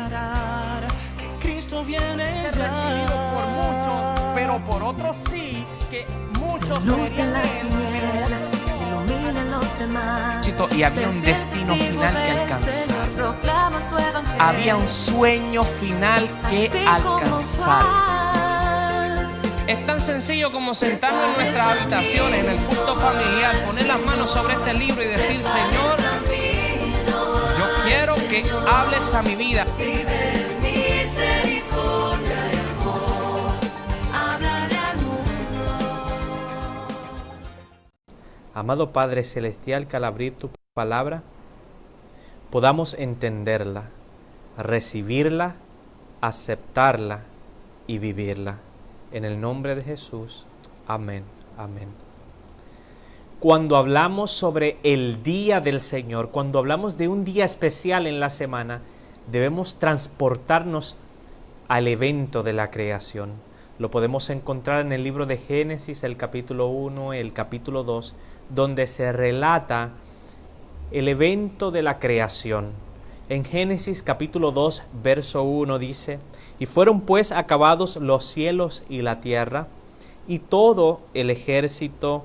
que Cristo viene recibido por muchos, pero por otros sí, que muchos creerían en él. Y había un destino final que alcanzar. Había un sueño final que alcanzar. Es tan sencillo como sentarnos en nuestras habitaciones, en el culto familiar, poner las manos sobre este libro y decir: Señor, yo quiero que hables a mi vida. Amado Padre Celestial, que al abrir tu palabra podamos entenderla, recibirla, aceptarla y vivirla. En el nombre de Jesús. Amén. Amén. Cuando hablamos sobre el día del Señor, cuando hablamos de un día especial en la semana, debemos transportarnos al evento de la creación. Lo podemos encontrar en el libro de Génesis, el capítulo 1, el capítulo 2, donde se relata el evento de la creación. En Génesis capítulo 2, verso 1 dice: y fueron pues acabados los cielos y la tierra, y todo el ejército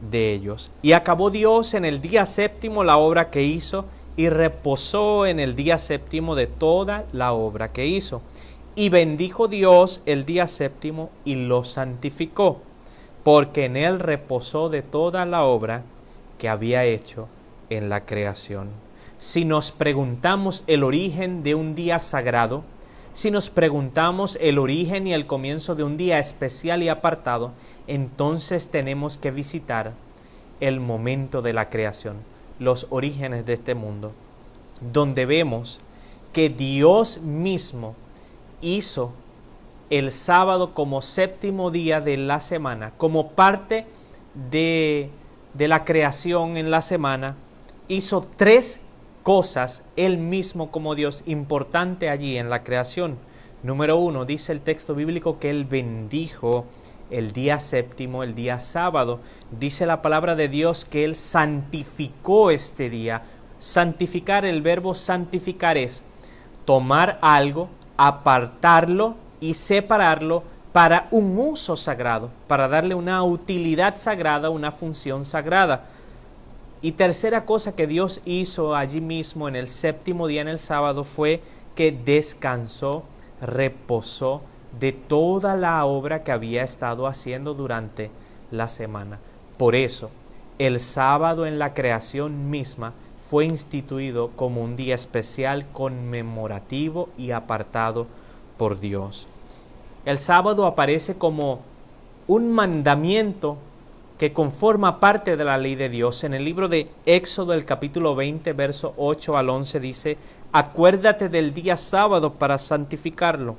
de ellos. Y acabó Dios en el día séptimo la obra que hizo, y reposó en el día séptimo de toda la obra que hizo. Y bendijo Dios el día séptimo y lo santificó, porque en él reposó de toda la obra que había hecho en la creación. Si nos preguntamos el origen de un día sagrado, si nos preguntamos el origen y el comienzo de un día especial y apartado, entonces tenemos que visitar el momento de la creación, los orígenes de este mundo, donde vemos que Dios mismo hizo el sábado como séptimo día de la semana, como parte de la creación en la semana. Hizo tres cosas él mismo como Dios importante allí en la creación. Número 1, dice el texto bíblico que él bendijo el día séptimo, el día sábado. Dice la palabra de Dios que él santificó este día. Santificar, el verbo santificar es tomar algo, apartarlo y separarlo para un uso sagrado, para darle una utilidad sagrada, una función sagrada. Y tercera cosa que Dios hizo allí mismo en el séptimo día, en el sábado, fue que descansó, reposó de toda la obra que había estado haciendo durante la semana. Por eso, el sábado en la creación misma fue instituido como un día especial, conmemorativo y apartado por Dios. El sábado aparece como un mandamiento que conforma parte de la ley de Dios. En el libro de Éxodo, el capítulo 20, verso 8 al 11, dice: acuérdate del día sábado para santificarlo.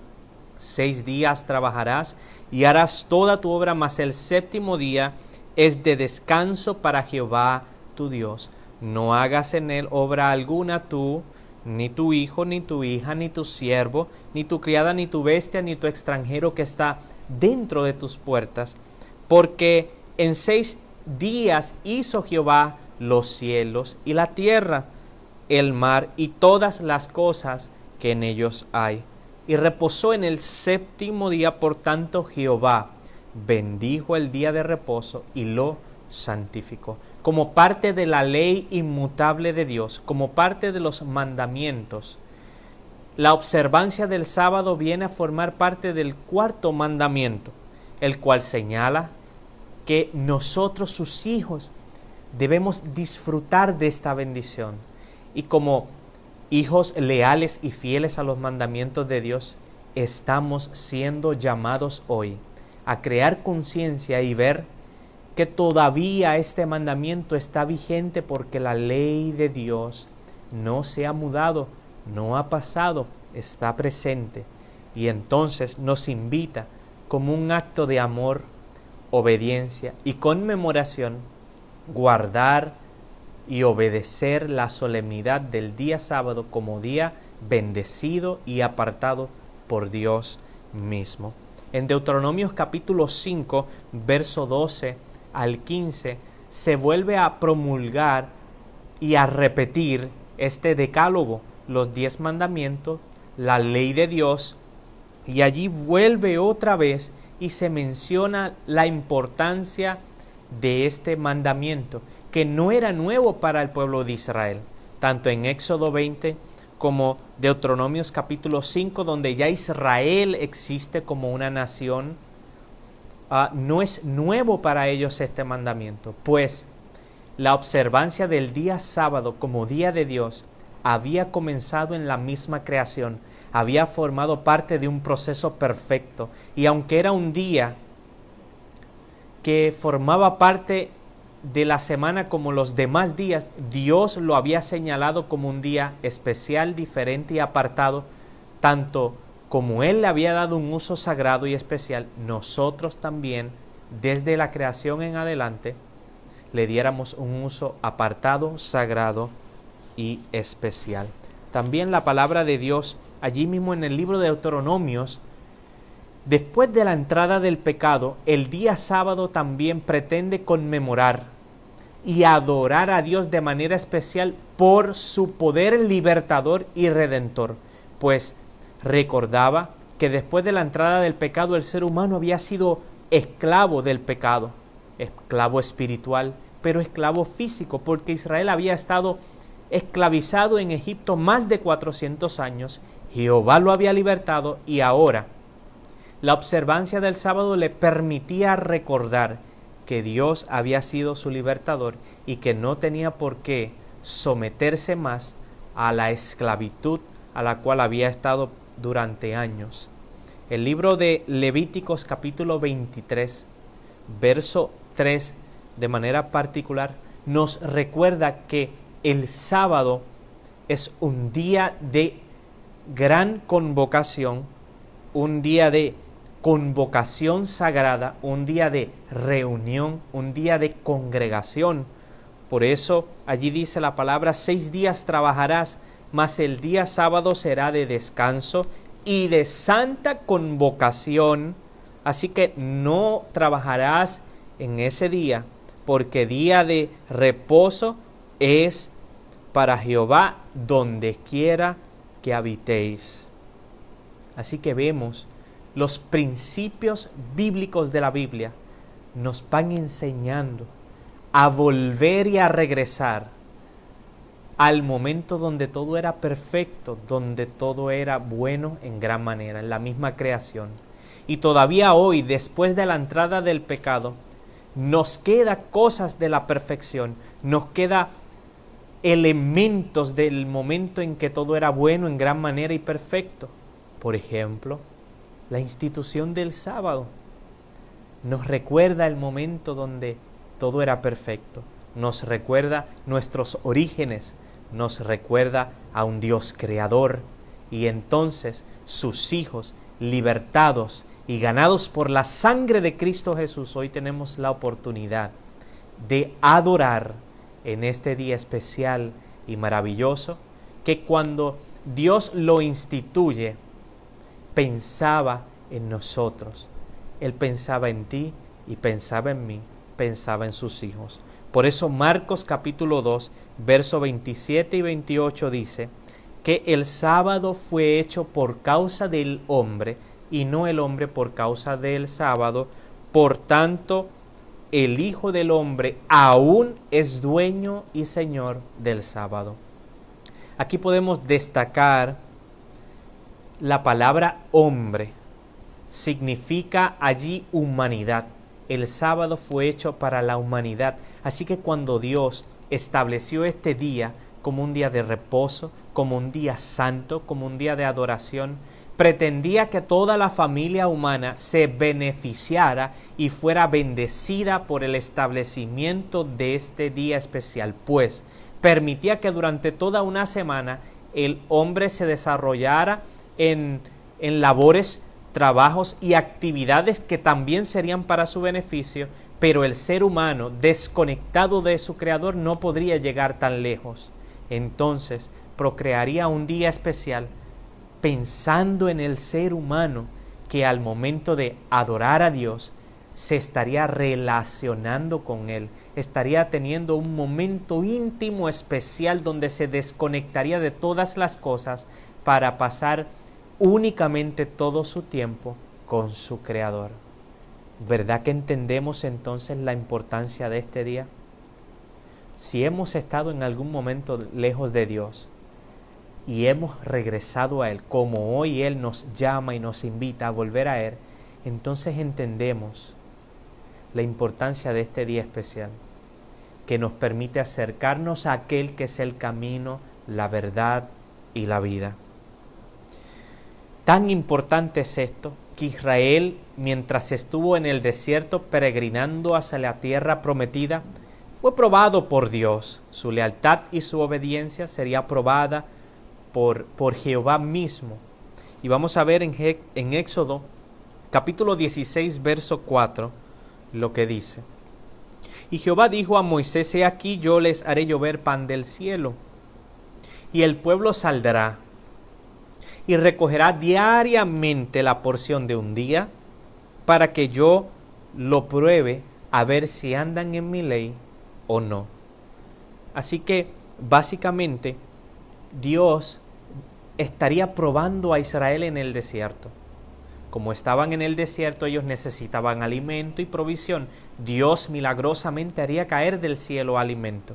6 días trabajarás y harás toda tu obra, mas el séptimo día es de descanso para Jehová tu Dios. No hagas en él obra alguna tú, ni tu hijo, ni tu hija, ni tu siervo, ni tu criada, ni tu bestia, ni tu extranjero que está dentro de tus puertas. Porque en 6 días hizo Jehová los cielos y la tierra, el mar y todas las cosas que en ellos hay. Y reposó en el séptimo día, por tanto Jehová bendijo el día de reposo y lo santificó. Como parte de la ley inmutable de Dios, como parte de los mandamientos, la observancia del sábado viene a formar parte del cuarto mandamiento, el cual señala que nosotros, sus hijos, debemos disfrutar de esta bendición. Y como hijos leales y fieles a los mandamientos de Dios, estamos siendo llamados hoy a crear conciencia y ver que todavía este mandamiento está vigente, porque la ley de Dios no se ha mudado, no ha pasado, está presente. Y entonces nos invita, como un acto de amor, obediencia y conmemoración, guardar y obedecer la solemnidad del día sábado como día bendecido y apartado por Dios mismo. En Deuteronomios capítulo 5, verso 12 al 15, se vuelve a promulgar y a repetir este decálogo, los 10 mandamientos, la ley de Dios, y allí vuelve otra vez y se menciona la importancia de este mandamiento, que no era nuevo para el pueblo de Israel, tanto en Éxodo 20 como Deuteronomios capítulo 5, donde ya Israel existe como una nación. No es nuevo para ellos este mandamiento, pues la observancia del día sábado como día de Dios había comenzado en la misma creación, había formado parte de un proceso perfecto, y aunque era un día que formaba parte de la semana como los demás días, Dios lo había señalado como un día especial, diferente y apartado, tanto como Él le había dado un uso sagrado y especial, nosotros también, desde la creación en adelante, le diéramos un uso apartado, sagrado y especial. También la palabra de Dios, allí mismo en el libro de Deuteronomios, después de la entrada del pecado, el día sábado también pretende conmemorar y adorar a Dios de manera especial por su poder libertador y redentor, pues recordaba que después de la entrada del pecado el ser humano había sido esclavo del pecado, esclavo espiritual, pero esclavo físico, porque Israel había estado esclavizado en Egipto más de 400 años, Jehová lo había libertado y ahora la observancia del sábado le permitía recordar que Dios había sido su libertador y que no tenía por qué someterse más a la esclavitud a la cual había estado durante años. El libro de Levíticos capítulo 23, verso 3, de manera particular, nos recuerda que el sábado es un día de gran convocación, un día de convocación sagrada, un día de reunión, un día de congregación. Por eso allí dice la palabra: 6 días trabajarás, mas el día sábado será de descanso y de santa convocación. Así que no trabajarás en ese día, porque día de reposo es para Jehová donde quiera que habitéis. Así que vemos los principios bíblicos de la Biblia nos van enseñando a volver y a regresar al momento donde todo era perfecto, donde todo era bueno en gran manera, en la misma creación. Y todavía hoy, después de la entrada del pecado, nos queda cosas de la perfección, nos queda elementos del momento en que todo era bueno en gran manera y perfecto. Por ejemplo, la institución del sábado nos recuerda el momento donde todo era perfecto, nos recuerda nuestros orígenes, nos recuerda a un Dios creador, y entonces sus hijos libertados y ganados por la sangre de Cristo Jesús, hoy tenemos la oportunidad de adorar en este día especial y maravilloso, que cuando Dios lo instituye, pensaba en nosotros. Él pensaba en ti y pensaba en mí, pensaba en sus hijos. Por eso Marcos capítulo 2, verso 27 y 28 dice que el sábado fue hecho por causa del hombre y no el hombre por causa del sábado. Por tanto, el Hijo del Hombre aún es dueño y Señor del sábado. Aquí podemos destacar la palabra hombre. Significa allí humanidad. El sábado fue hecho para la humanidad. Así que cuando Dios estableció este día como un día de reposo, como un día santo, como un día de adoración, pretendía que toda la familia humana se beneficiara y fuera bendecida por el establecimiento de este día especial, pues permitía que durante toda una semana el hombre se desarrollara en labores, trabajos y actividades que también serían para su beneficio, pero el ser humano desconectado de su creador no podría llegar tan lejos. Entonces procrearía un día especial pensando en el ser humano que al momento de adorar a Dios se estaría relacionando con Él, estaría teniendo un momento íntimo especial donde se desconectaría de todas las cosas para pasar únicamente todo su tiempo con su Creador. ¿Verdad que entendemos entonces la importancia de este día? Si hemos estado en algún momento lejos de Dios y hemos regresado a Él, como hoy Él nos llama y nos invita a volver a Él, entonces entendemos la importancia de este día especial, que nos permite acercarnos a aquel que es el camino, la verdad y la vida. Tan importante es esto, que Israel, mientras estuvo en el desierto peregrinando hacia la tierra prometida, fue probado por Dios. Su lealtad y su obediencia sería probada por Jehová mismo. Y vamos a ver en Éxodo, capítulo 16, verso 4, lo que dice. Y Jehová dijo a Moisés: he aquí yo les haré llover pan del cielo, y el pueblo saldrá y recogerá diariamente la porción de un día, para que yo lo pruebe a ver si andan en mi ley o no. Así que básicamente Dios estaría probando a Israel en el desierto. Como estaban en el desierto, ellos necesitaban alimento y provisión. Dios milagrosamente haría caer del cielo alimento.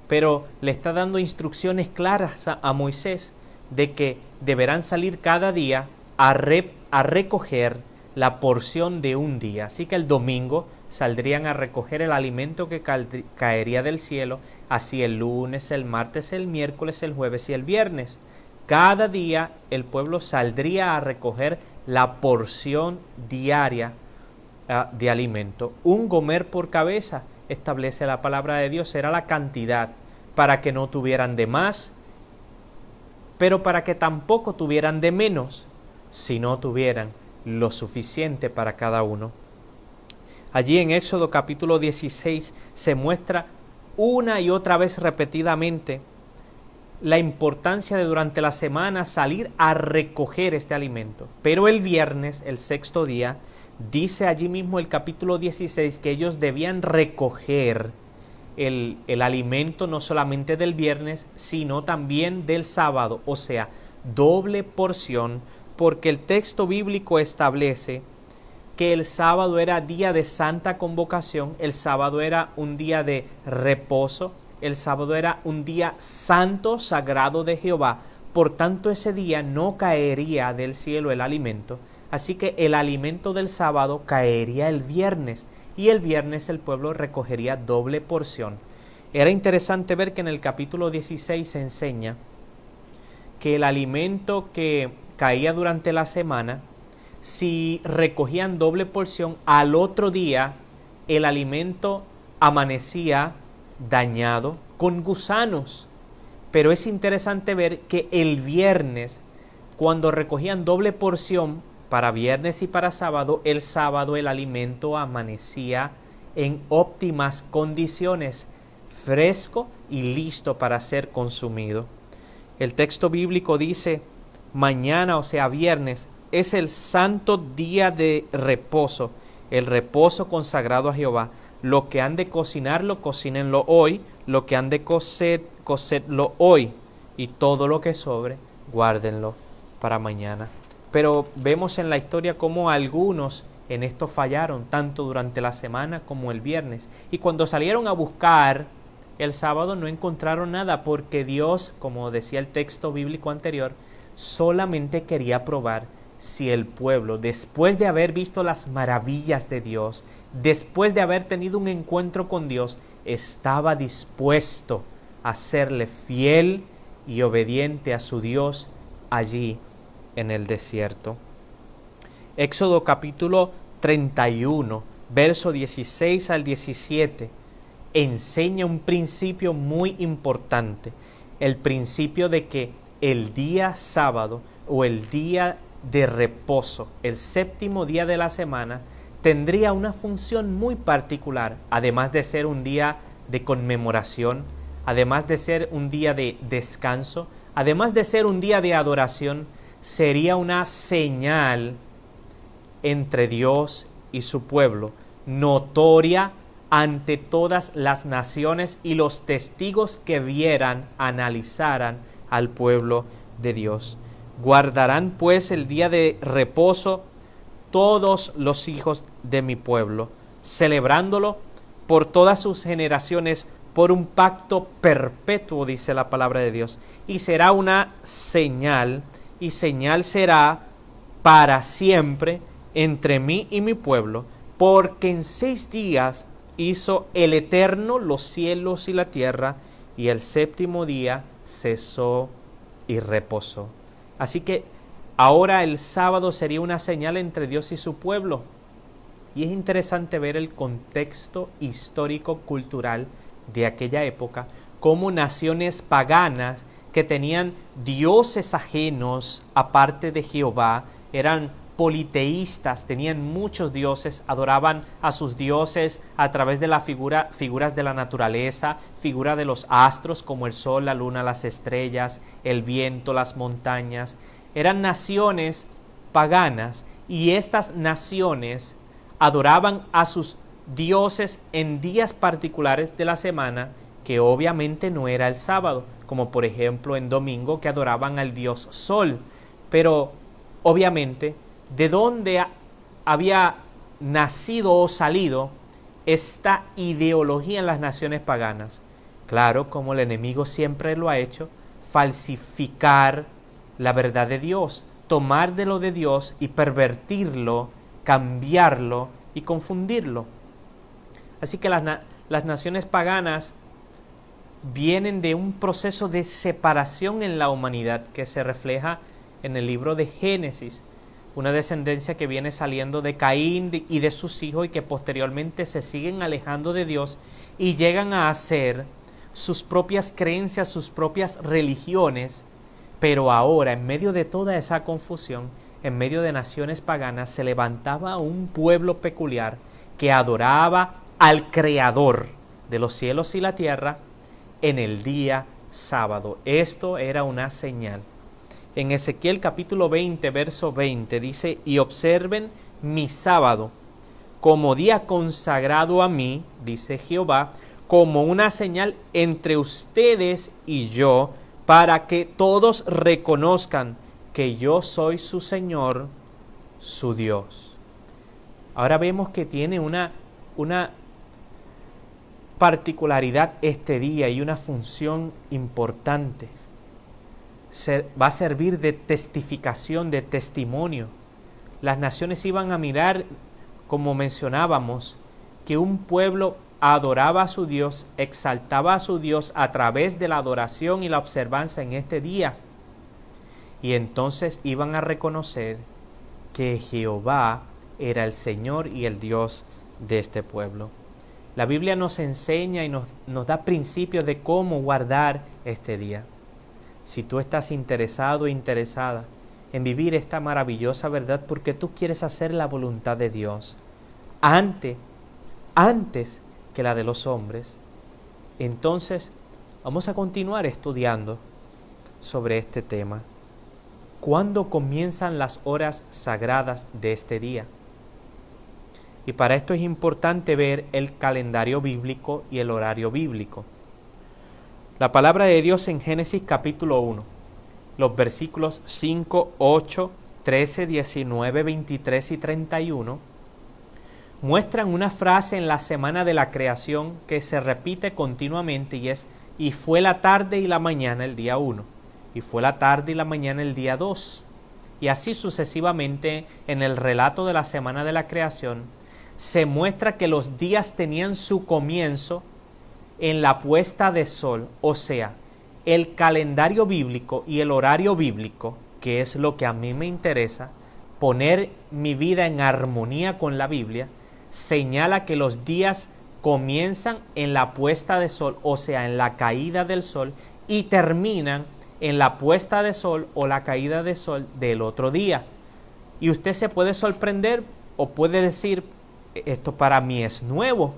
Pero le está dando instrucciones claras a Moisés de que deberán salir cada día a recoger la porción de un día. Así que el domingo saldrían a recoger el alimento que caería del cielo, así el lunes, el martes, el miércoles, el jueves y el viernes. Cada día el pueblo saldría a recoger la porción diaria de alimento. Un gomer por cabeza, establece la palabra de Dios, era la cantidad, para que no tuvieran de más, pero para que tampoco tuvieran de menos, si no tuvieran lo suficiente para cada uno. Allí en Éxodo capítulo 16 se muestra una y otra vez repetidamente la importancia de durante la semana salir a recoger este alimento. Pero el viernes, el sexto día, dice allí mismo el capítulo 16 que ellos debían recoger el alimento no solamente del viernes, sino también del sábado, o sea, doble porción, porque el texto bíblico establece que el sábado era día de santa convocación, el sábado era un día de reposo, el sábado era un día santo, sagrado de Jehová. Por tanto, ese día no caería del cielo el alimento, así que el alimento del sábado caería el viernes, y el viernes el pueblo recogería doble porción. Era interesante ver que en el capítulo 16 se enseña que el alimento que caía durante la semana, si recogían doble porción, al otro día el alimento amanecía dañado, con gusanos. Pero es interesante ver que el viernes, cuando recogían doble porción para viernes y para sábado, el sábado el alimento amanecía en óptimas condiciones, fresco y listo para ser consumido. El texto bíblico dice: mañana, o sea viernes, es el santo día de reposo, el reposo consagrado a Jehová. Lo que han de cocinarlo, cocínenlo hoy. Lo que han de cocedlo hoy. Y todo lo que sobre, guárdenlo para mañana. Pero vemos en la historia cómo algunos en esto fallaron, tanto durante la semana como el viernes. Y cuando salieron a buscar el sábado no encontraron nada, porque Dios, como decía el texto bíblico anterior, solamente quería probar si el pueblo, después de haber visto las maravillas de Dios, después de haber tenido un encuentro con Dios, estaba dispuesto a serle fiel y obediente a su Dios allí en el desierto. Éxodo capítulo 31, verso 16 al 17, enseña un principio muy importante, el principio de que el día sábado o el día de reposo, el séptimo día de la semana, tendría una función muy particular, además de ser un día de conmemoración, además de ser un día de descanso, además de ser un día de adoración, sería una señal entre Dios y su pueblo, notoria ante todas las naciones y los testigos que vieran, analizaran al pueblo de Dios. Guardarán pues el día de reposo todos los hijos de mi pueblo, celebrándolo por todas sus generaciones, por un pacto perpetuo, dice la palabra de Dios. Y será una señal, y señal será para siempre entre mí y mi pueblo, porque en 6 días hizo el Eterno los cielos y la tierra, y el 7º día cesó y reposó. Así que ahora el sábado sería una señal entre Dios y su pueblo. Y es interesante ver el contexto histórico-cultural de aquella época, como naciones paganas que tenían dioses ajenos aparte de Jehová, eran politeístas, tenían muchos dioses, adoraban a sus dioses a través de la figuras de la naturaleza, figura de los astros como el sol, la luna, las estrellas, el viento, las montañas. Eran naciones paganas y estas naciones adoraban a sus dioses en días particulares de la semana, que obviamente no era el sábado, como por ejemplo en domingo, que adoraban al dios Sol. Pero obviamente, ¿de dónde había nacido o salido esta ideología en las naciones paganas? Claro, como el enemigo siempre lo ha hecho, falsificar la verdad de Dios, tomar de lo de Dios y pervertirlo, cambiarlo y confundirlo. Así que las naciones paganas vienen de un proceso de separación en la humanidad que se refleja en el libro de Génesis, una descendencia que viene saliendo de Caín y de sus hijos y que posteriormente se siguen alejando de Dios y llegan a hacer sus propias creencias, sus propias religiones. Pero ahora, en medio de toda esa confusión, en medio de naciones paganas, se levantaba un pueblo peculiar que adoraba al Creador de los cielos y la tierra en el día sábado. Esto era una señal. En Ezequiel capítulo 20, verso 20 dice: y observen mi sábado como día consagrado a mí, dice Jehová, como una señal entre ustedes y yo, para que todos reconozcan que yo soy su Señor, su Dios. Ahora vemos que tiene una particularidad este día y una función importante. Va a servir de testificación, de testimonio. Las naciones iban a mirar, como mencionábamos, que un pueblo adoraba a su Dios, exaltaba a su Dios a través de la adoración y la observancia en este día. Y entonces iban a reconocer que Jehová era el Señor y el Dios de este pueblo. La Biblia nos enseña y nos da principios de cómo guardar este día. Si tú estás interesado o interesada en vivir esta maravillosa verdad porque tú quieres hacer la voluntad de Dios antes que la de los hombres, entonces vamos a continuar estudiando sobre este tema. ¿Cuándo comienzan las horas sagradas de este día? Y para esto es importante ver el calendario bíblico y el horario bíblico. La palabra de Dios en Génesis capítulo 1, los versículos 5, 8, 13, 19, 23 y 31, muestran una frase en la semana de la creación que se repite continuamente y es: y fue la tarde y la mañana el día 1, y fue la tarde y la mañana el día 2. Y así sucesivamente en el relato de la semana de la creación se muestra que los días tenían su comienzo en la puesta de sol, o sea, el calendario bíblico y el horario bíblico, que es lo que a mí me interesa, poner mi vida en armonía con la Biblia, señala que los días comienzan en la puesta de sol, o sea, en la caída del sol, y terminan en la puesta de sol o la caída de sol del otro día. Y usted se puede sorprender o puede decir: esto para mí es nuevo,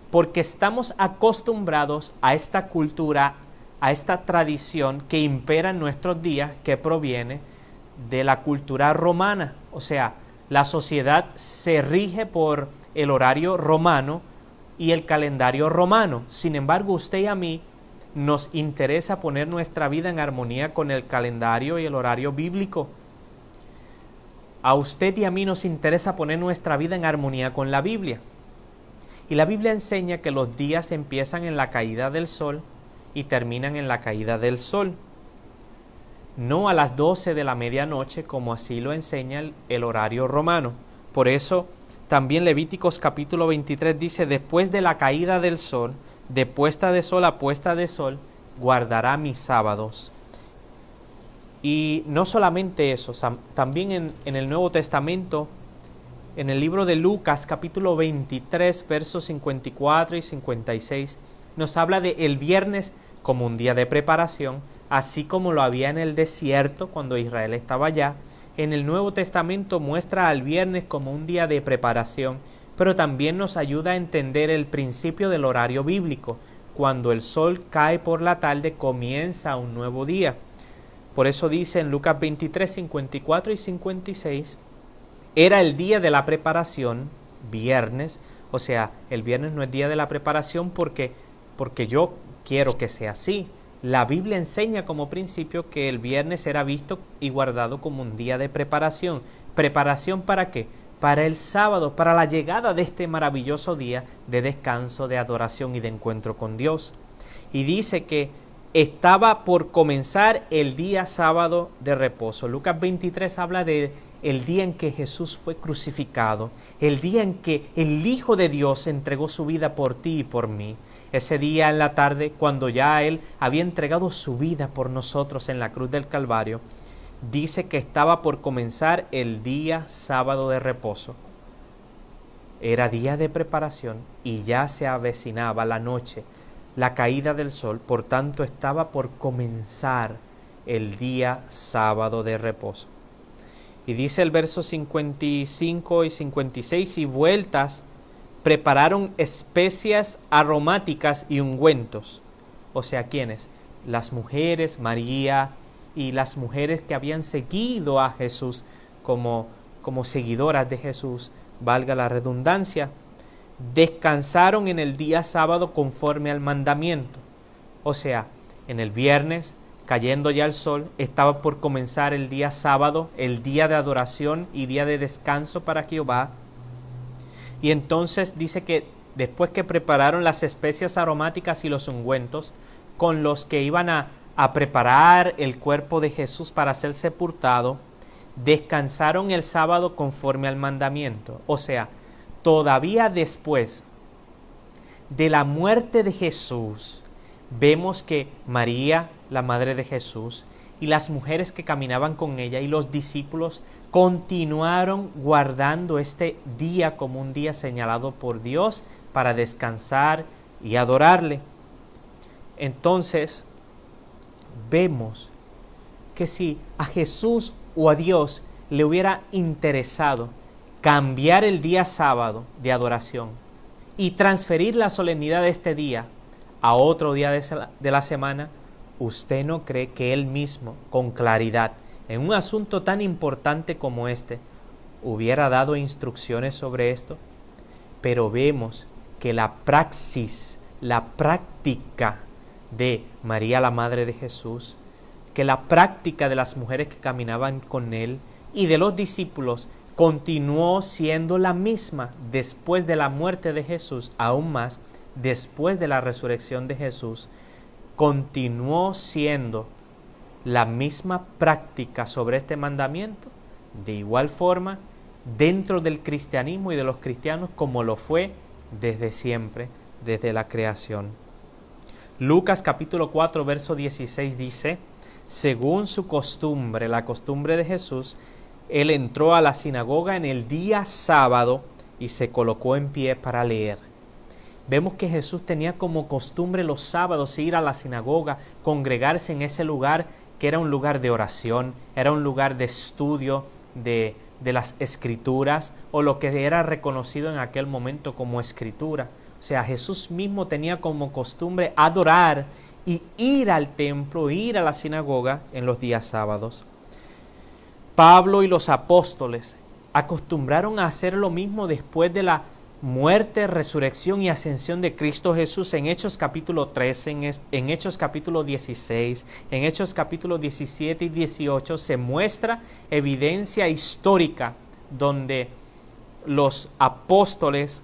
porque estamos acostumbrados a esta cultura, a esta tradición que impera en nuestros días, que proviene de la cultura romana. O sea, la sociedad se rige por el horario romano y el calendario romano. Sin embargo, usted y a mí nos interesa poner nuestra vida en armonía con el calendario y el horario bíblico. A usted y a mí nos interesa poner nuestra vida en armonía con la Biblia. Y la Biblia enseña que los días empiezan en la caída del sol y terminan en la caída del sol. No a las 12 de la medianoche, como así lo enseña el horario romano. Por eso también Levíticos capítulo 23 dice: después de la caída del sol, de puesta de sol a puesta de sol, guardará mis sábados. Y no solamente eso, también en el Nuevo Testamento, en el libro de Lucas capítulo 23, versos 54 y 56, nos habla de el viernes como un día de preparación, así como lo había en el desierto cuando Israel estaba allá. En el Nuevo Testamento muestra al viernes como un día de preparación, pero también nos ayuda a entender el principio del horario bíblico. Cuando el sol cae por la tarde, comienza un nuevo día. Por eso dice en Lucas 23, 54 y 56, era el día de la preparación, viernes. O sea, el viernes no es día de la preparación porque yo quiero que sea así. La Biblia enseña como principio que el viernes era visto y guardado como un día de preparación. ¿Preparación para qué? Para el sábado, para la llegada de este maravilloso día de descanso, de adoración y de encuentro con Dios. Y dice que estaba por comenzar el día sábado de reposo. Lucas 23 habla de el día en que Jesús fue crucificado, el día en que el Hijo de Dios entregó su vida por ti y por mí. Ese día en la tarde, cuando ya Él había entregado su vida por nosotros en la cruz del Calvario, dice que estaba por comenzar el día sábado de reposo. Era día de preparación y ya se avecinaba la noche, la caída del sol, por tanto estaba por comenzar el día sábado de reposo. Y dice el verso 55 y 56, y vueltas prepararon especias aromáticas y ungüentos. O sea, ¿quiénes? Las mujeres, María y las mujeres que habían seguido a Jesús como seguidoras de Jesús, valga la redundancia, descansaron en el día sábado conforme al mandamiento. O sea, en el viernes, cayendo ya el sol, estaba por comenzar el día sábado, el día de adoración y día de descanso para Jehová. Y entonces dice que después que prepararon las especias aromáticas y los ungüentos con los que iban a preparar el cuerpo de Jesús para ser sepultado, descansaron el sábado conforme al mandamiento. O sea, todavía después de la muerte de Jesús, vemos que María, la madre de Jesús, y las mujeres que caminaban con ella y los discípulos continuaron guardando este día como un día señalado por Dios para descansar y adorarle. Entonces, vemos que si a Jesús o a Dios le hubiera interesado cambiar el día sábado de adoración y transferir la solemnidad de este día a otro día de la semana, ¿usted no cree que Él mismo, con claridad, en un asunto tan importante como este, hubiera dado instrucciones sobre esto? Pero vemos que la praxis, la práctica de María, la madre de Jesús, que la práctica de las mujeres que caminaban con Él y de los discípulos continuó siendo la misma después de la muerte de Jesús, aún más después de la resurrección de Jesús, continuó siendo la misma práctica sobre este mandamiento, de igual forma, dentro del cristianismo y de los cristianos, como lo fue desde siempre, desde la creación. Lucas capítulo 4, verso 16 dice: según su costumbre, la costumbre de Jesús, Él entró a la sinagoga en el día sábado y se colocó en pie para leer. Vemos que Jesús tenía como costumbre los sábados ir a la sinagoga, congregarse en ese lugar que era un lugar de oración, era un lugar de estudio de las escrituras, o lo que era reconocido en aquel momento como escritura. O sea, Jesús mismo tenía como costumbre adorar y ir al templo, ir a la sinagoga en los días sábados. Pablo y los apóstoles acostumbraron a hacer lo mismo después de la muerte, resurrección y ascensión de Cristo Jesús en Hechos capítulo 13, en Hechos capítulo 16, en Hechos capítulo 17 y 18 se muestra evidencia histórica donde los apóstoles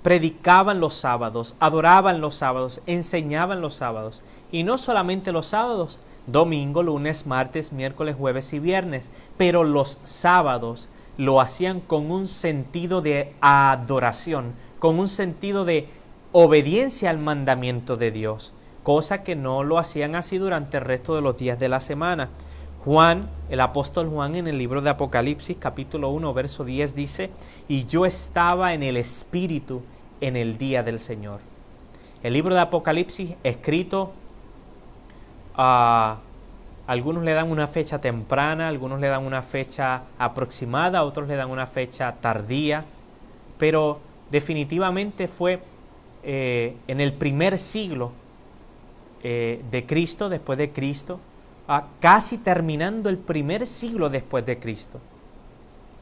predicaban los sábados, adoraban los sábados, enseñaban los sábados. Y no solamente los sábados, domingo, lunes, martes, miércoles, jueves y viernes, pero los sábados lo hacían con un sentido de adoración, con un sentido de obediencia al mandamiento de Dios, cosa que no lo hacían así durante el resto de los días de la semana. Juan, el apóstol Juan, en el libro de Apocalipsis, capítulo 1, verso 10, dice: y yo estaba en el Espíritu en el día del Señor. El libro de Apocalipsis, escrito, algunos le dan una fecha temprana, algunos le dan una fecha aproximada, otros le dan una fecha tardía, pero definitivamente fue en el primer siglo de Cristo, después de Cristo, casi terminando el primer siglo después de Cristo.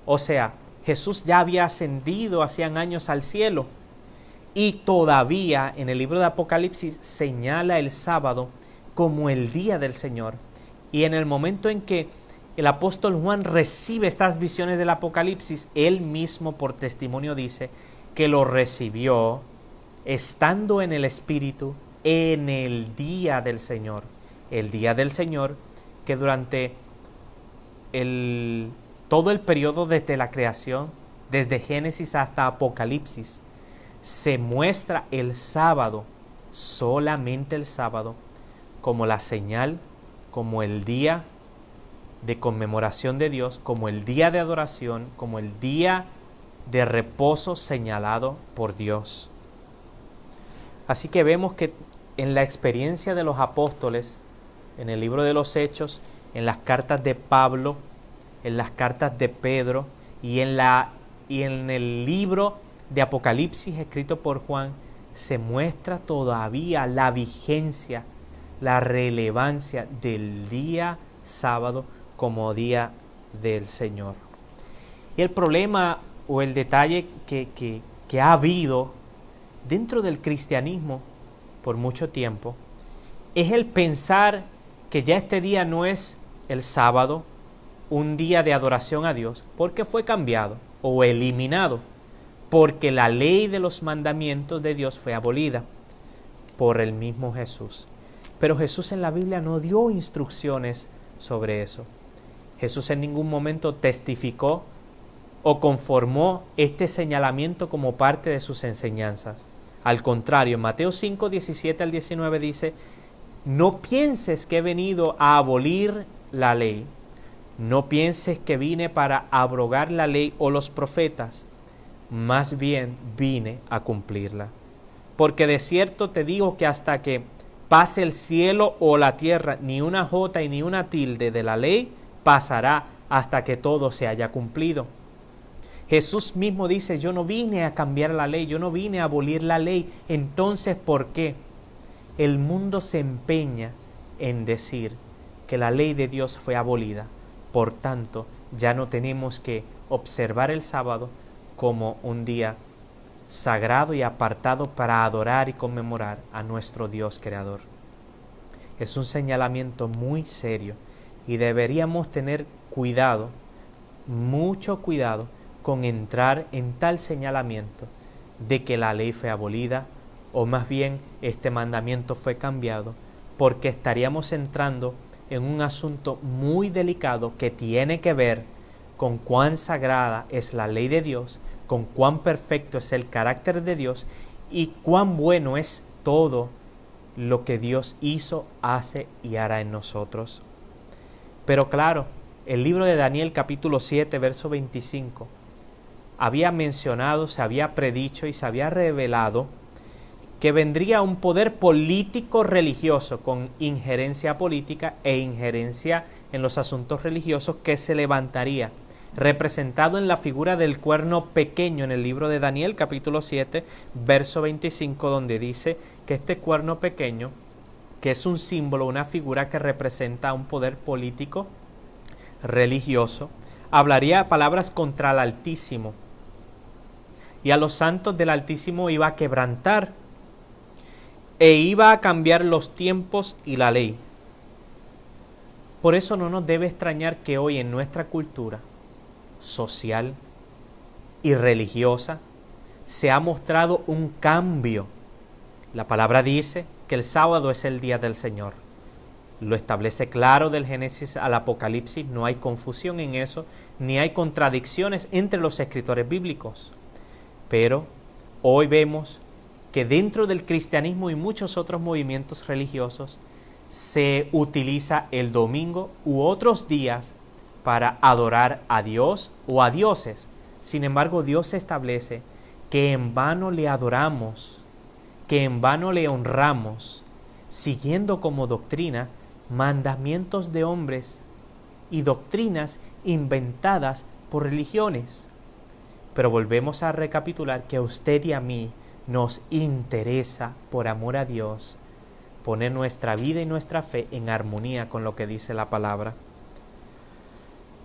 O sea, Jesús ya había ascendido hacían años al cielo y todavía en el libro de Apocalipsis señala el sábado como el día del Señor. Y en el momento en que el apóstol Juan recibe estas visiones del Apocalipsis, él mismo por testimonio dice que lo recibió estando en el Espíritu en el día del Señor. El día del Señor que durante todo el periodo desde la creación, desde Génesis hasta Apocalipsis, se muestra el sábado, solamente el sábado, como la señal, como el día de conmemoración de Dios, como el día de adoración, como el día de reposo señalado por Dios. Así que vemos que en la experiencia de los apóstoles, en el libro de los Hechos, en las cartas de Pablo, en las cartas de Pedro y en el libro de Apocalipsis escrito por Juan, se muestra todavía la vigencia, la relevancia del día sábado como día del Señor. Y el problema o el detalle que ha habido dentro del cristianismo por mucho tiempo es el pensar que ya este día no es el sábado, un día de adoración a Dios, porque fue cambiado o eliminado, porque la ley de los mandamientos de Dios fue abolida por el mismo Jesús. Pero Jesús en la Biblia no dio instrucciones sobre eso. Jesús en ningún momento testificó o conformó este señalamiento como parte de sus enseñanzas. Al contrario, en Mateo 5, 17 al 19 dice: no pienses que he venido a abolir la ley. No pienses que vine para abrogar la ley o los profetas. Más bien vine a cumplirla. Porque de cierto te digo que hasta que pase el cielo o la tierra, ni una jota y ni una tilde de la ley pasará hasta que todo se haya cumplido. Jesús mismo dice: yo no vine a cambiar la ley, yo no vine a abolir la ley. Entonces, ¿por qué el mundo se empeña en decir que la ley de Dios fue abolida? Por tanto, ya no tenemos que observar el sábado como un día sagrado y apartado para adorar y conmemorar a nuestro Dios creador. Es un señalamiento muy serio y deberíamos tener cuidado, mucho cuidado, con entrar en tal señalamiento de que la ley fue abolida o más bien este mandamiento fue cambiado, porque estaríamos entrando en un asunto muy delicado que tiene que ver con cuán sagrada es la ley de Dios, con cuán perfecto es el carácter de Dios y cuán bueno es todo lo que Dios hizo, hace y hará en nosotros. Pero claro, el libro de Daniel capítulo 7, verso 25, había mencionado, se había predicho y se había revelado que vendría un poder político religioso con injerencia política e injerencia en los asuntos religiosos que se levantaría, representado en la figura del cuerno pequeño en el libro de Daniel capítulo 7, verso 25, donde dice que este cuerno pequeño, que es un símbolo, una figura que representa un poder político religioso, hablaría palabras contra el Altísimo y a los santos del Altísimo iba a quebrantar e iba a cambiar los tiempos y la ley. Por eso no nos debe extrañar que hoy en nuestra cultura social y religiosa se ha mostrado un cambio. La palabra dice que el sábado es el día del Señor. Lo establece claro del Génesis al Apocalipsis, no hay confusión en eso, ni hay contradicciones entre los escritores bíblicos. Pero hoy vemos que dentro del cristianismo y muchos otros movimientos religiosos se utiliza el domingo u otros días para adorar a Dios o a dioses. Sin embargo, Dios establece que en vano le adoramos, que en vano le honramos, siguiendo como doctrina mandamientos de hombres y doctrinas inventadas por religiones. Pero volvemos a recapitular que a usted y a mí nos interesa, por amor a Dios, poner nuestra vida y nuestra fe en armonía con lo que dice la palabra.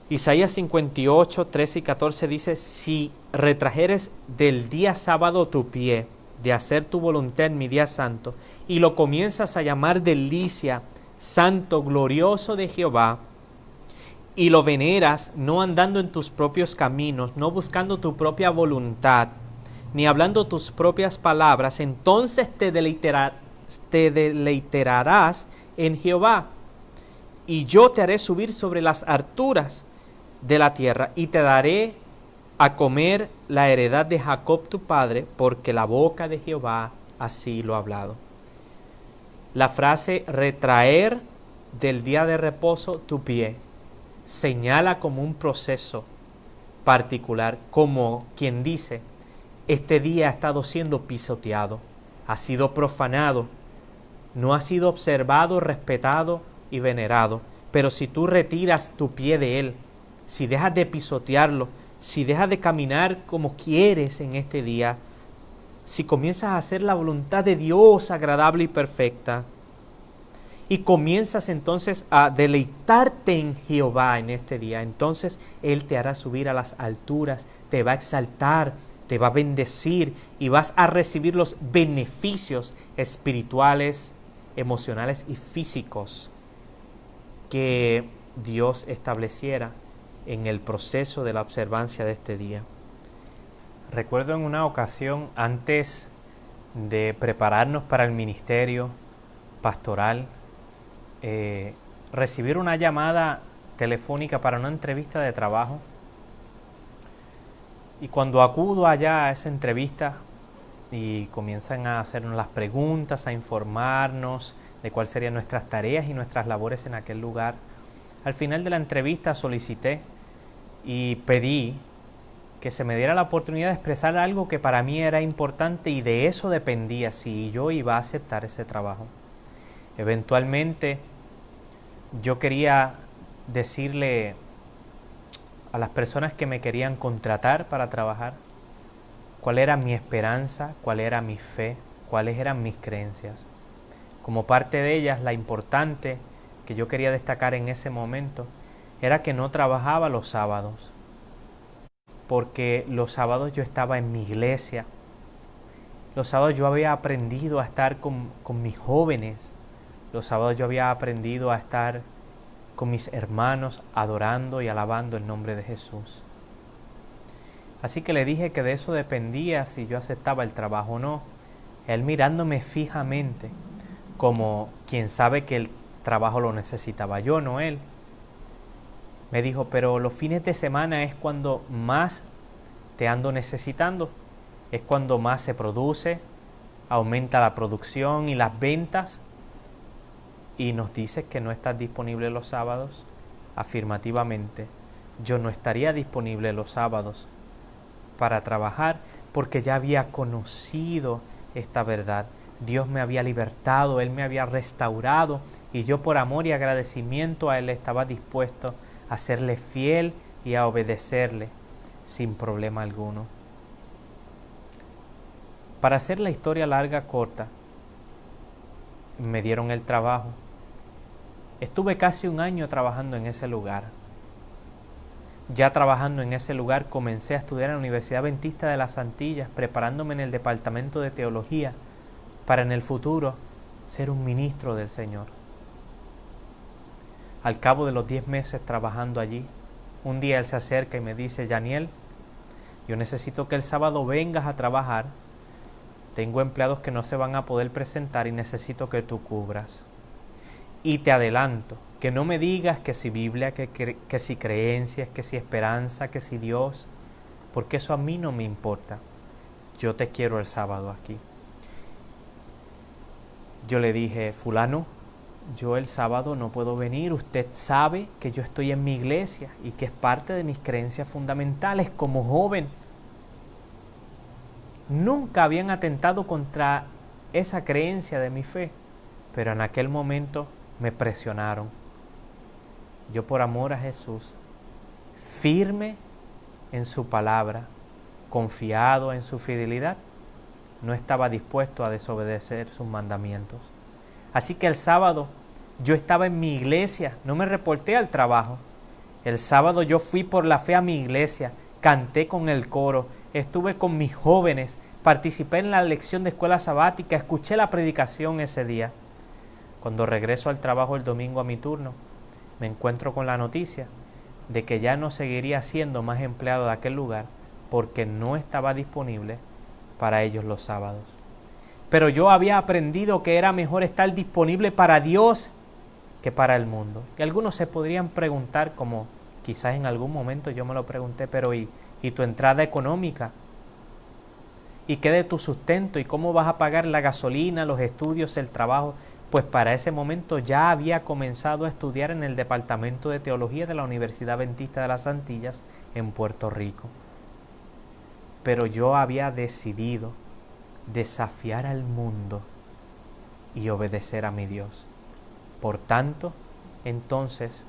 Isaías 58, 13 y 14 dice: si retrajeres del día sábado tu pie, de hacer tu voluntad en mi día santo, y lo comienzas a llamar delicia, santo, glorioso de Jehová, y lo veneras, no andando en tus propios caminos, no buscando tu propia voluntad, ni hablando tus propias palabras, entonces te deleitarás en Jehová, y yo te haré subir sobre las alturas de la tierra, y te daré a comer la heredad de Jacob tu padre, porque la boca de Jehová así lo ha hablado. La frase retraer del día de reposo tu pie señala como un proceso particular, como quien dice: este día ha estado siendo pisoteado, ha sido profanado, no ha sido observado, respetado y venerado. Pero si tú retiras tu pie de él, si dejas de pisotearlo, si dejas de caminar como quieres en este día, si comienzas a hacer la voluntad de Dios agradable y perfecta, y comienzas entonces a deleitarte en Jehová en este día, entonces Él te hará subir a las alturas, te va a exaltar, te va a bendecir y vas a recibir los beneficios espirituales, emocionales y físicos que Dios estableciera en el proceso de la observancia de este día. Recuerdo en una ocasión, antes de prepararnos para el ministerio pastoral, recibir una llamada telefónica para una entrevista de trabajo. Y cuando acudo allá a esa entrevista y comienzan a hacernos las preguntas, a informarnos de cuáles serían nuestras tareas y nuestras labores en aquel lugar, al final de la entrevista solicité y pedí que se me diera la oportunidad de expresar algo que para mí era importante, y de eso dependía si yo iba a aceptar ese trabajo. Eventualmente yo quería decirle a las personas que me querían contratar para trabajar cuál era mi esperanza, cuál era mi fe, cuáles eran mis creencias. Como parte de ellas, la importante que yo quería destacar en ese momento era que no trabajaba los sábados, porque los sábados yo estaba en mi iglesia. Los sábados yo había aprendido a estar con mis jóvenes. Los sábados yo había aprendido a estar con mis hermanos adorando y alabando el nombre de Jesús. Así que le dije que de eso dependía si yo aceptaba el trabajo o no. Él, mirándome fijamente como quien sabe que el trabajo lo necesitaba yo, no él, me dijo: pero los fines de semana es cuando más te ando necesitando, es cuando más se produce, aumenta la producción y las ventas, y nos dices que no estás disponible los sábados. Afirmativamente, yo no estaría disponible los sábados para trabajar, porque ya había conocido esta verdad. Dios me había libertado, Él me había restaurado, y yo por amor y agradecimiento a Él estaba dispuesto a serle fiel y a obedecerle sin problema alguno. Para hacer la historia larga corta, me dieron el trabajo. Estuve casi un año trabajando en ese lugar. Ya trabajando en ese lugar, comencé a estudiar en la Universidad Adventista de las Antillas, preparándome en el departamento de teología para en el futuro ser un ministro del Señor. Al cabo de los 10 meses trabajando allí, un día él se acerca y me dice: Yaniel, yo necesito que el sábado vengas a trabajar. Tengo empleados que no se van a poder presentar y necesito que tú cubras. Y te adelanto, que no me digas que si Biblia, que si creencias, que si esperanza, que si Dios, porque eso a mí no me importa. Yo te quiero el sábado aquí. Yo le dije: fulano, yo el sábado no puedo venir. Usted sabe que yo estoy en mi iglesia y que es parte de mis creencias fundamentales como joven. Nunca habían atentado contra esa creencia de mi fe, pero en aquel momento me presionaron. Yo, por amor a Jesús, firme en su palabra, confiado en su fidelidad, no estaba dispuesto a desobedecer sus mandamientos. Así que el sábado yo estaba en mi iglesia, no me reporté al trabajo. El sábado yo fui por la fe a mi iglesia, canté con el coro, estuve con mis jóvenes, participé en la lección de escuela sabática, escuché la predicación ese día. Cuando regreso al trabajo el domingo a mi turno, me encuentro con la noticia de que ya no seguiría siendo más empleado de aquel lugar porque no estaba disponible para ellos los sábados. Pero yo había aprendido que era mejor estar disponible para Dios que para el mundo. Y algunos se podrían preguntar, como quizás en algún momento yo me lo pregunté, pero ¿y tu entrada económica? ¿Y qué de tu sustento? ¿Y cómo vas a pagar la gasolina, los estudios, el trabajo? Pues para ese momento ya había comenzado a estudiar en el departamento de teología de la Universidad Adventista de las Antillas en Puerto Rico. Pero yo había decidido desafiar al mundo y obedecer a mi Dios. Por tanto, entonces,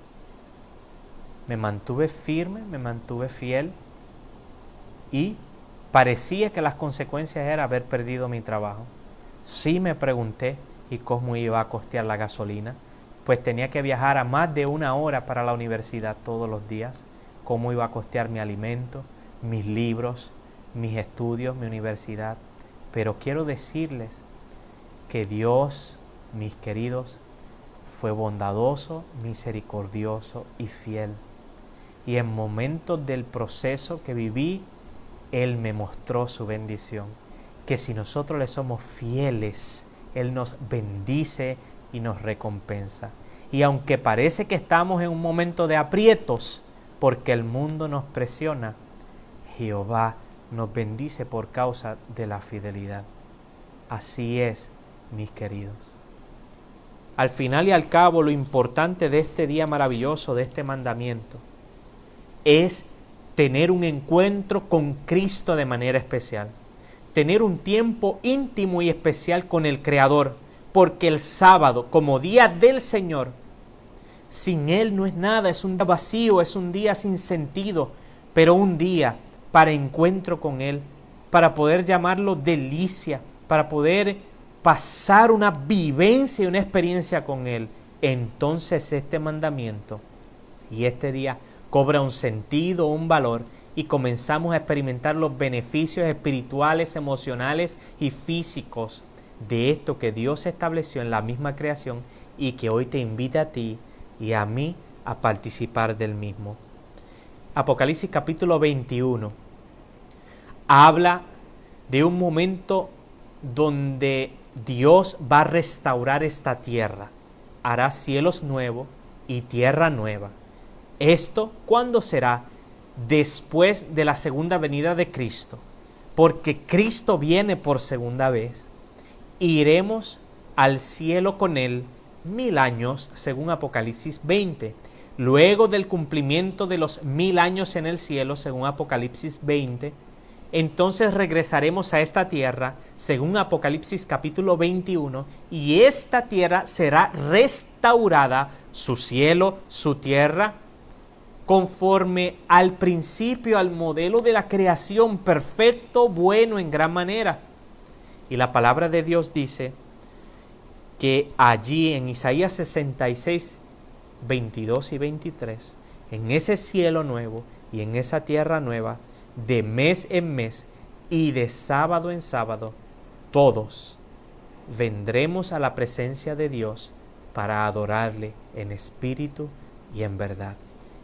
me mantuve firme, me mantuve fiel y parecía que las consecuencias era haber perdido mi trabajo. Sí me pregunté, ¿y cómo iba a costear la gasolina? Pues tenía que viajar a más de 1 hora para la universidad todos los días. ¿Cómo iba a costear mi alimento, mis libros, mis estudios, mi universidad? Pero quiero decirles que Dios, mis queridos, fue bondadoso, misericordioso y fiel. Y en momentos del proceso que viví, Él me mostró su bendición. Que si nosotros le somos fieles, Él nos bendice y nos recompensa. Y aunque parece que estamos en un momento de aprietos, porque el mundo nos presiona, Jehová nos bendice por causa de la fidelidad. Así es, mis queridos. Al final y al cabo, lo importante de este día maravilloso, de este mandamiento, es tener un encuentro con Cristo de manera especial. Tener un tiempo íntimo y especial con el Creador, porque el sábado, como día del Señor, sin Él no es nada, es un día vacío, es un día sin sentido, pero un día para encuentro con Él, para poder llamarlo delicia, para poder pasar una vivencia y una experiencia con Él. Entonces este mandamiento y este día cobra un sentido, un valor, y comenzamos a experimentar los beneficios espirituales, emocionales y físicos de esto que Dios estableció en la misma creación y que hoy te invita a ti y a mí a participar del mismo. Apocalipsis capítulo 21 habla de un momento donde Dios va a restaurar esta tierra, hará cielos nuevos y tierra nueva. ¿Esto cuándo será? Después de la segunda venida de Cristo, porque Cristo viene por segunda vez. Iremos al cielo con Él 1000 años, según Apocalipsis 20. Luego del cumplimiento de los 1000 años en el cielo, según Apocalipsis 20, entonces regresaremos a esta tierra, según Apocalipsis capítulo 21, y esta tierra será restaurada, su cielo, su tierra, conforme al principio, al modelo de la creación, perfecto, bueno, en gran manera. Y la palabra de Dios dice que allí en Isaías 66, 22 y 23, en ese cielo nuevo, Y en esa tierra nueva, de mes en mes y de sábado en sábado, todos vendremos a la presencia de Dios para adorarle en espíritu y en verdad.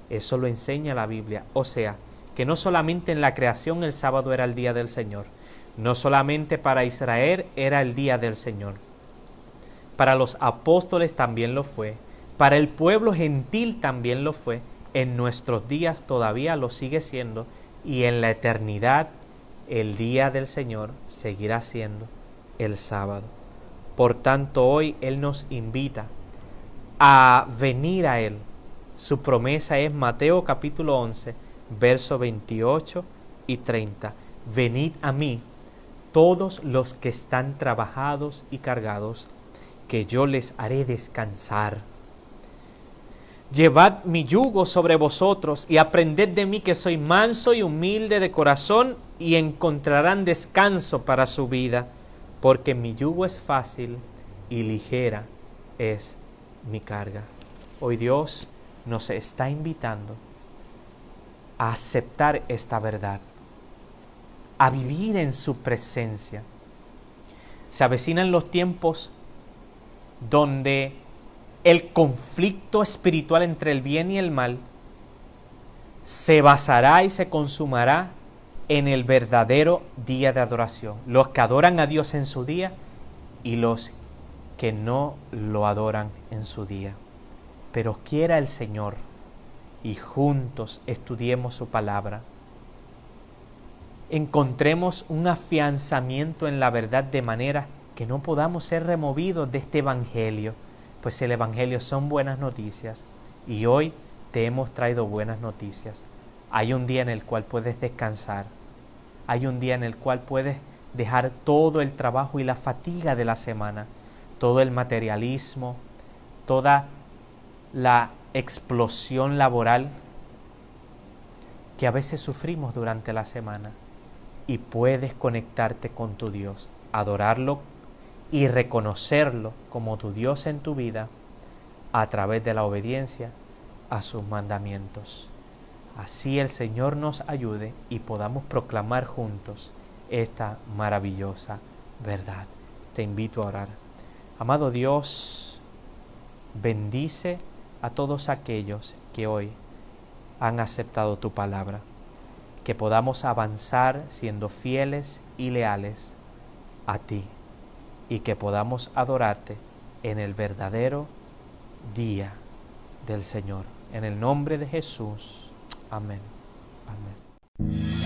Eso lo enseña la Biblia. O sea, que no solamente en la creación el sábado era el día del Señor, no solamente para Israel era el día del Señor, para los apóstoles también lo fue, para el pueblo gentil también lo fue, en nuestros días todavía lo sigue siendo, y en la eternidad el día del Señor seguirá siendo el sábado. Por tanto, hoy Él nos invita a venir a Él. Su promesa es Mateo capítulo 11, versos 28 y 30. Venid a mí, todos los que están trabajados y cargados, que yo les haré descansar. Llevad mi yugo sobre vosotros y aprended de mí, que soy manso y humilde de corazón, y encontrarán descanso para su vida, porque mi yugo es fácil y ligera es mi carga. Hoy Dios nos está invitando a aceptar esta verdad, a vivir en su presencia. Se avecinan los tiempos donde el conflicto espiritual entre el bien y el mal se basará y se consumará en el verdadero día de adoración. Los que adoran a Dios en su día y los que no lo adoran en su día. Pero quiera el Señor y juntos estudiemos su palabra. Encontremos un afianzamiento en la verdad de manera que no podamos ser removidos de este evangelio, pues el evangelio son buenas noticias y hoy te hemos traído buenas noticias. Hay un día en el cual puedes descansar, hay un día en el cual puedes dejar todo el trabajo y la fatiga de la semana, todo el materialismo, toda la explosión laboral que a veces sufrimos durante la semana, y puedes conectarte con tu Dios, adorarlo y reconocerlo como tu Dios en tu vida a través de la obediencia a sus mandamientos. Así el Señor nos ayude y podamos proclamar juntos esta maravillosa verdad. Te invito a orar. Amado Dios, bendice a todos aquellos que hoy han aceptado tu palabra, que podamos avanzar siendo fieles y leales a ti, y que podamos adorarte en el verdadero día del Señor. En el nombre de Jesús. Amén. Amén.